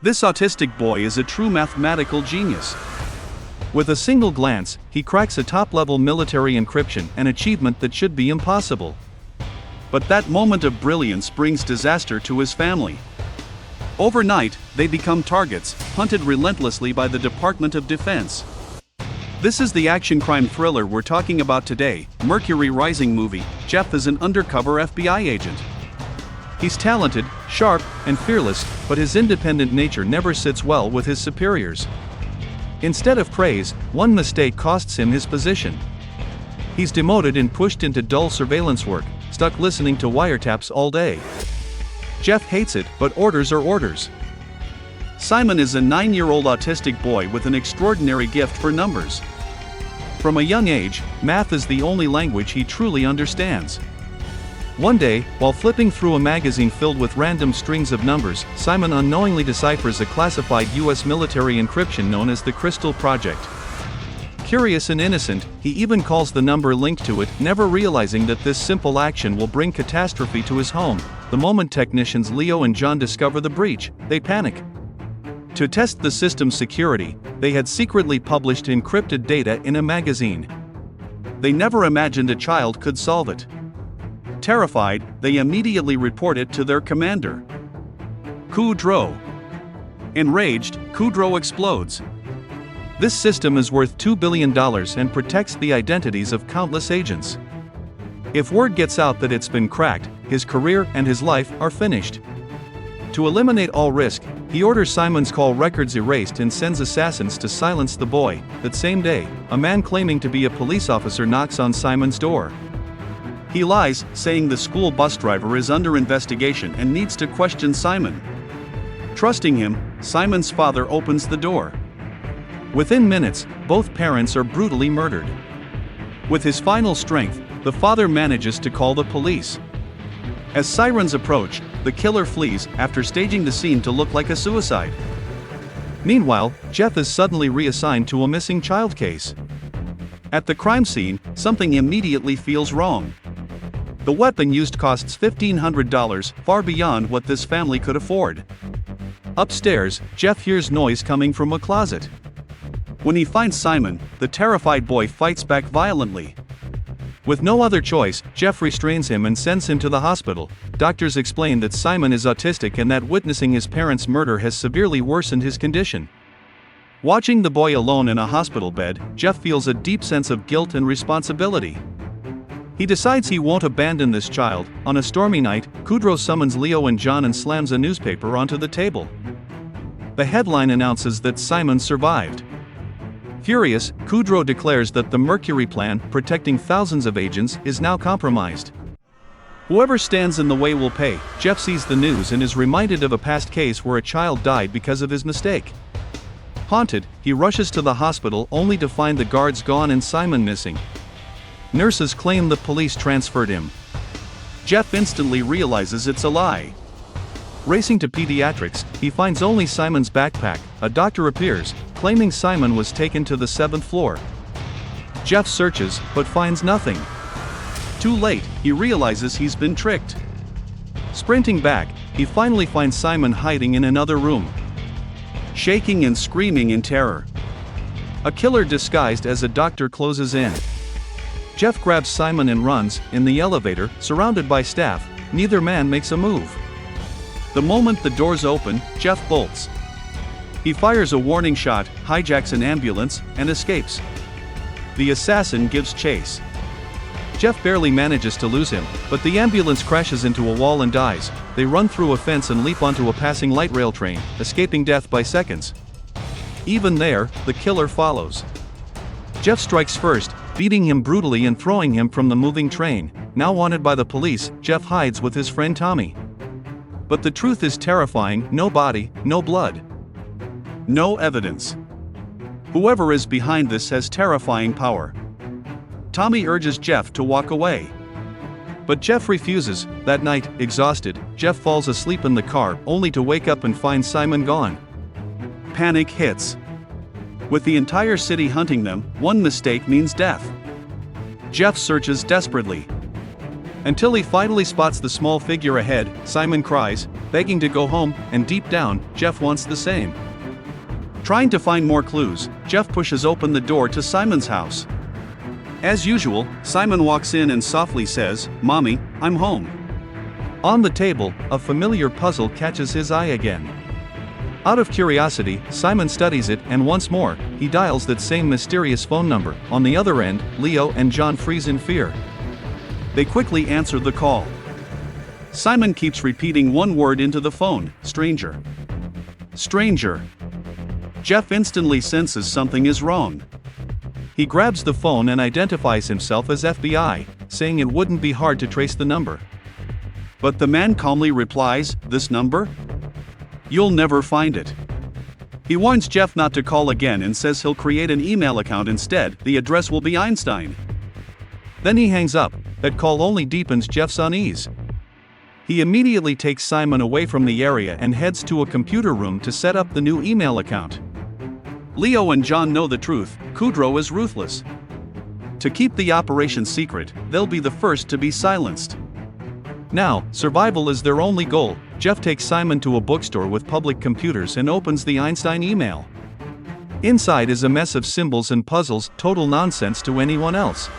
This autistic boy is a true mathematical genius. With a single glance, he cracks a top-level military encryption, an achievement that should be impossible. But that moment of brilliance brings disaster to his family. Overnight, they become targets, hunted relentlessly by the Department of Defense. This is the action-crime thriller we're talking about today, Mercury Rising movie. Jeff is an undercover FBI agent. He's talented, sharp, and fearless, but his independent nature never sits well with his superiors. Instead of praise, one mistake costs him his position. He's demoted and pushed into dull surveillance work, stuck listening to wiretaps all day. Jeff hates it, but orders are orders. Simon is a 9-year-old autistic boy with an extraordinary gift for numbers. From a young age, math is the only language he truly understands. One day, while flipping through a magazine filled with random strings of numbers, Simon unknowingly deciphers a classified U.S. military encryption known as the Crystal Project. Curious and innocent, he even calls the number linked to it, never realizing that this simple action will bring catastrophe to his home. The moment technicians Leo and John discover the breach, they panic. To test the system's security, they had secretly published encrypted data in a magazine. They never imagined a child could solve it. Terrified, they immediately report it to their commander. Kudrow. Enraged, Kudrow explodes. This system is worth $2 billion and protects the identities of countless agents. If word gets out that it's been cracked, his career and his life are finished. To eliminate all risk, he orders Simon's call records erased and sends assassins to silence the boy. That same day, a man claiming to be a police officer knocks on Simon's door. He lies, saying the school bus driver is under investigation and needs to question Simon. Trusting him, Simon's father opens the door. Within minutes, both parents are brutally murdered. With his final strength, the father manages to call the police. As sirens approach, the killer flees after staging the scene to look like a suicide. Meanwhile, Jeff is suddenly reassigned to a missing child case. At the crime scene, something immediately feels wrong. The weapon used costs $1,500, far beyond what this family could afford. Upstairs, Jeff hears noise coming from a closet. When he finds Simon, the terrified boy fights back violently. With no other choice, Jeff restrains him and sends him to the hospital. Doctors explain that Simon is autistic and that witnessing his parents' murder has severely worsened his condition. Watching the boy alone in a hospital bed, Jeff feels a deep sense of guilt and responsibility. He decides he won't abandon this child. On a stormy night, Kudrow summons Leo and John and slams a newspaper onto the table. The headline announces that Simon survived. Furious, Kudrow declares that the Mercury plan, protecting thousands of agents, is now compromised. Whoever stands in the way will pay. Jeff sees the news and is reminded of a past case where a child died because of his mistake. Haunted, he rushes to the hospital only to find the guards gone and Simon missing. Nurses claim the police transferred him. Jeff instantly realizes it's a lie. Racing to pediatrics, he finds only Simon's backpack. A doctor appears, claiming Simon was taken to the 7th floor. Jeff searches, but finds nothing. Too late, he realizes he's been tricked. Sprinting back, he finally finds Simon hiding in another room, shaking and screaming in terror. A killer disguised as a doctor closes in. Jeff grabs Simon and runs. In the elevator, surrounded by staff, neither man makes a move. The moment the doors open, Jeff bolts. He fires a warning shot, hijacks an ambulance, and escapes. The assassin gives chase. Jeff barely manages to lose him, but the ambulance crashes into a wall and dies. They run through a fence and leap onto a passing light rail train, escaping death by seconds. Even there, the killer follows. Jeff strikes first, beating him brutally and throwing him from the moving train. Now wanted by the police, Jeff hides with his friend Tommy. But the truth is terrifying: no body, no blood, no evidence. Whoever is behind this has terrifying power. Tommy urges Jeff to walk away. But Jeff refuses. That night, exhausted, Jeff falls asleep in the car, only to wake up and find Simon gone. Panic hits. With the entire city hunting them, one mistake means death. Jeff searches desperately. Until he finally spots the small figure ahead. Simon cries, begging to go home, and deep down, Jeff wants the same. Trying to find more clues, Jeff pushes open the door to Simon's house. As usual, Simon walks in and softly says, "Mommy, I'm home." On the table, a familiar puzzle catches his eye again. Out of curiosity, Simon studies it, and once more, he dials that same mysterious phone number. On the other end, Leo and John freeze in fear. They quickly answer the call. Simon keeps repeating one word into the phone: stranger. Stranger. Jeff instantly senses something is wrong. He grabs the phone and identifies himself as FBI, saying it wouldn't be hard to trace the number. But the man calmly replies, "This number? You'll never find it." He warns Jeff not to call again and says he'll create an email account instead. The address will be Einstein. Then he hangs up. That call only deepens Jeff's unease. He immediately takes Simon away from the area and heads to a computer room to set up the new email account. Leo and John know the truth: Kudrow is ruthless. To keep the operation secret, they'll be the first to be silenced. Now, survival is their only goal. Jeff takes Simon to a bookstore with public computers and opens the Einstein email. Inside is a mess of symbols and puzzles, total nonsense to anyone else.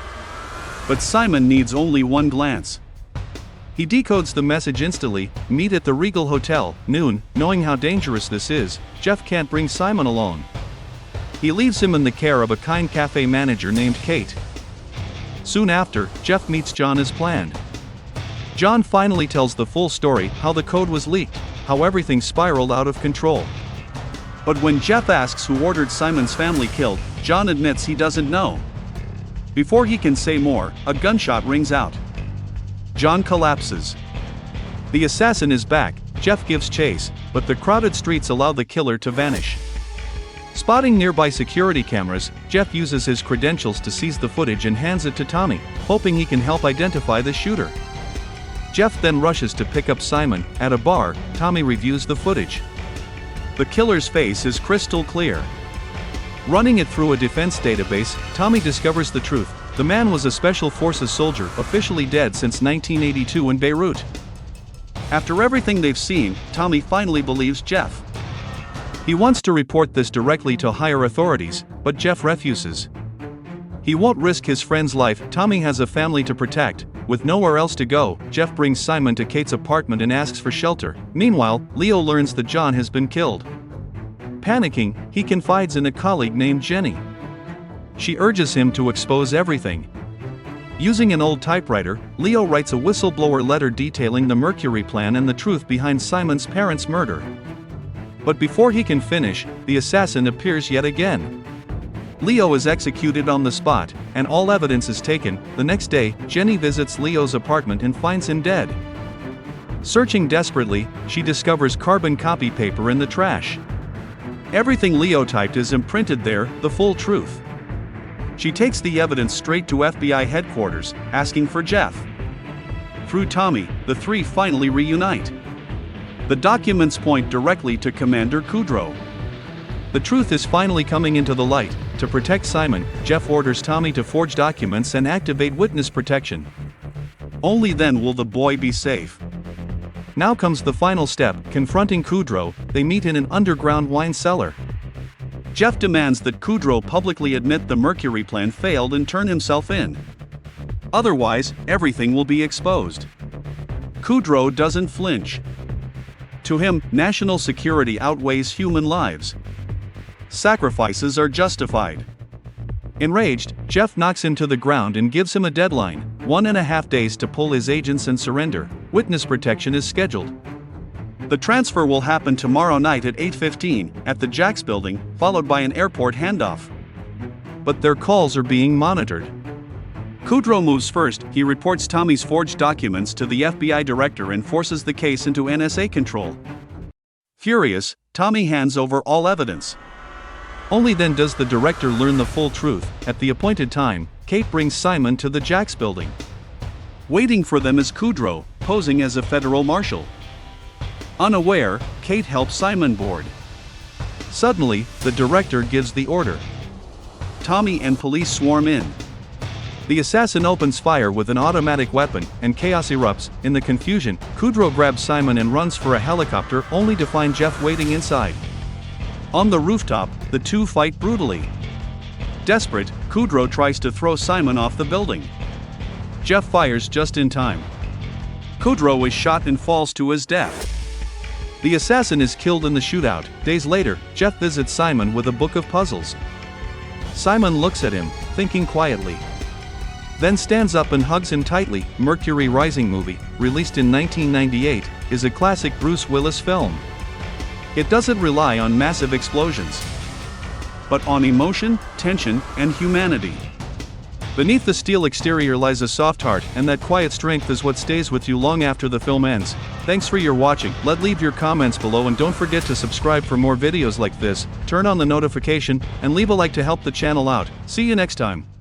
But Simon needs only one glance. He decodes the message instantly: "Meet at the Regal Hotel, noon." Knowing how dangerous this is, Jeff can't bring Simon along. He leaves him in the care of a kind cafe manager named Kate. Soon after, Jeff meets John as planned. John finally tells the full story: how the code was leaked, how everything spiraled out of control. But when Jeff asks who ordered Simon's family killed, John admits he doesn't know. Before he can say more, a gunshot rings out. John collapses. The assassin is back. Jeff gives chase, but the crowded streets allow the killer to vanish. Spotting nearby security cameras, Jeff uses his credentials to seize the footage and hands it to Tommy, hoping he can help identify the shooter. Jeff then rushes to pick up Simon. At a bar, Tommy reviews the footage. The killer's face is crystal clear. Running it through a defense database, Tommy discovers the truth. The man was a Special Forces soldier, officially dead since 1982 in Beirut. After everything they've seen, Tommy finally believes Jeff. He wants to report this directly to higher authorities, but Jeff refuses. He won't risk his friend's life. Tommy has a family to protect. With nowhere else to go, Jeff brings Simon to Kate's apartment and asks for shelter. Meanwhile, Leo learns that John has been killed. Panicking, he confides in a colleague named Jenny. She urges him to expose everything. Using an old typewriter, Leo writes a whistleblower letter detailing the Mercury plan and the truth behind Simon's parents' murder. But before he can finish, the assassin appears yet again. Leo is executed on the spot, and all evidence is taken. The next day, Jenny visits Leo's apartment and finds him dead. Searching desperately, she discovers carbon copy paper in the trash. Everything Leo typed is imprinted there, the full truth. She takes the evidence straight to FBI headquarters, asking for Jeff. Through Tommy, the three finally reunite. The documents point directly to Commander Kudrow. The truth is finally coming into the light. To protect Simon, Jeff orders Tommy to forge documents and activate witness protection. Only then will the boy be safe. Now comes the final step: confronting Kudrow. They meet in an underground wine cellar. Jeff demands that Kudrow publicly admit the Mercury plan failed and turn himself in. Otherwise, everything will be exposed. Kudrow doesn't flinch. To him, national security outweighs human lives. Sacrifices are justified. Enraged, Jeff knocks him to the ground and gives him a deadline: 1.5 days to pull his agents and surrender. Witness protection is scheduled. The transfer will happen tomorrow night at 8:15 at the Jax building, followed by an airport handoff. But their calls are being monitored. Kudrow moves first. He reports Tommy's forged documents to the FBI director and forces the case into NSA control. Furious, Tommy hands over all evidence. Only then does the director learn the full truth. At the appointed time, Kate brings Simon to the Jax building. Waiting for them is Kudrow, posing as a federal marshal. Unaware, Kate helps Simon board. Suddenly, the director gives the order. Tommy and police swarm in. The assassin opens fire with an automatic weapon, and chaos erupts. In the confusion, Kudrow grabs Simon and runs for a helicopter, only to find Jeff waiting inside. On the rooftop, the two fight brutally. Desperate, Kudrow tries to throw Simon off the building. Jeff fires just in time. Kudrow is shot and falls to his death. The assassin is killed in the shootout. Days later, Jeff visits Simon with a book of puzzles. Simon looks at him, thinking quietly. Then stands up and hugs him tightly. Mercury Rising movie, released in 1998, is a classic Bruce Willis film. It doesn't rely on massive explosions, but on emotion, tension, and humanity. Beneath the steel exterior lies a soft heart, and that quiet strength is what stays with you long after the film ends. Thanks for your watching. Leave your comments below and don't forget to subscribe for more videos like this, turn on the notification, and leave a like to help the channel out. See you next time.